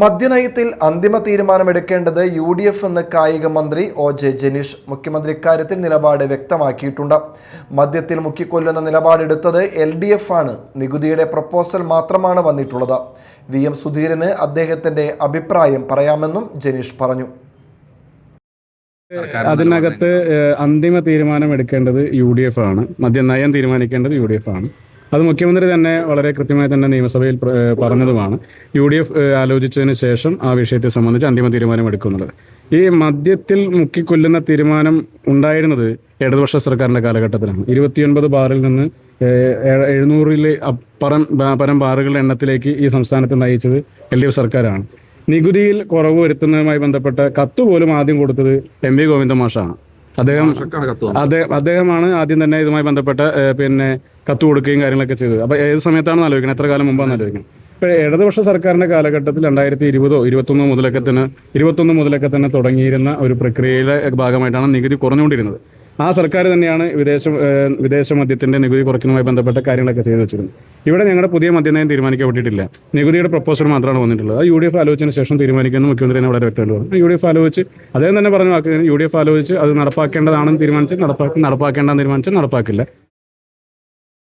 മദ്യനയത്തിൽ അന്തിമ തീരുമാനമെടുക്കേണ്ടത് UDF എന്ന് കായിക മന്ത്രി OJ ജനീഷ്. മുഖ്യമന്ത്രി ഇക്കാര്യത്തിൽ നിലപാട് വ്യക്തമാക്കിയിട്ടുണ്ട്. മദ്യത്തിൽ മുക്കിക്കൊല്ലുന്ന നിലപാടെടുത്തത് LDF ആണ്. നികുതിയുടെ പ്രപ്പോസൽ മാത്രമാണ് വന്നിട്ടുള്ളത്. VM സുധീരന് അദ്ദേഹത്തിന്റെ അഭിപ്രായം പറയാമെന്നും ജനീഷ് പറഞ്ഞു. അതിനകത്ത് അന്തിമ തീരുമാനം എടുക്കേണ്ടത് UDF ആണ്. മദ്യനയം തീരുമാനിക്കേണ്ടത് UDF ആണ്. അത് മുഖ്യമന്ത്രി തന്നെ വളരെ കൃത്യമായി തന്നെ നിയമസഭയിൽ പറഞ്ഞതുമാണ്. UDF ആലോചിച്ചതിന് ശേഷം ആ വിഷയത്തെ സംബന്ധിച്ച് അന്തിമ തീരുമാനം എടുക്കുന്നുള്ളത്. ഈ മദ്യത്തിൽ മുക്കിക്കൊല്ലുന്ന തീരുമാനം ഉണ്ടായിരുന്നത് ഇടതുപക്ഷ സർക്കാരിൻ്റെ കാലഘട്ടത്തിലാണ്. 29 ബാറിൽ നിന്ന് 700 പരം ബാറുകളുടെ എണ്ണത്തിലേക്ക് ഈ സംസ്ഥാനത്ത് നയിച്ചത് LDF സർക്കാരാണ്. നികുതിയിൽ കുറവ് വരുത്തുന്നതുമായി ബന്ധപ്പെട്ട കത്ത് പോലും ആദ്യം കൊടുത്തത് MV ഗോവിന്ദൻ മാഷാണ്. അദ്ദേഹമാണ് ആദ്യം തന്നെ ഇതുമായി ബന്ധപ്പെട്ട കത്ത് കൊടുക്കുകയും കാര്യങ്ങളൊക്കെ ചെയ്തത്. അപ്പോൾ ഏത് സമയത്താണെന്ന് ആലോചിക്കണം, എത്ര കാലം മുമ്പാണെന്ന് ആലോചിക്കണം. ഇപ്പോൾ ഇടതുപക്ഷ സർക്കാരിൻ്റെ കാലഘട്ടത്തിൽ 2021 മുതലൊക്കെ തന്നെ തുടങ്ങിയിരുന്ന ഒരു പ്രക്രിയയുടെ ഭാഗമായിട്ടാണ് നികുതി കുറഞ്ഞുകൊണ്ടിരുന്നത്. ആ സർക്കാർ തന്നെയാണ് വിദേശ മദ്യത്തിൻ്റെ നികുതി കുറയ്ക്കുന്നതുമായി ബന്ധപ്പെട്ട കാര്യങ്ങളൊക്കെ ചെയ്തു വെച്ചിരുന്നത്. ഇവിടെ ഞങ്ങളുടെ പുതിയ മദ്യനയം തീരുമാനിക്കപ്പെട്ടിട്ടില്ല. നികുതിയുടെ പ്രപ്പോസൽ മാത്രമാണ് വന്നിട്ടുള്ളത്. അത് UDF ആലോചിച്ചതിന് ശേഷം തീരുമാനിക്കുമെന്ന് മുഖ്യമന്ത്രി തന്നെ വളരെ വ്യക്തമായിട്ട് പറഞ്ഞു. UDF ആലോചിച്ച് അദ്ദേഹം തന്നെ പറഞ്ഞു, UDF ആലോചിച്ച് അത് നടപ്പാക്കേണ്ടതാണെന്ന് തീരുമാനിച്ച് നടപ്പാക്കേണ്ടെന്ന് തീരുമാനിച്ച് നടപ്പാക്കില്ല.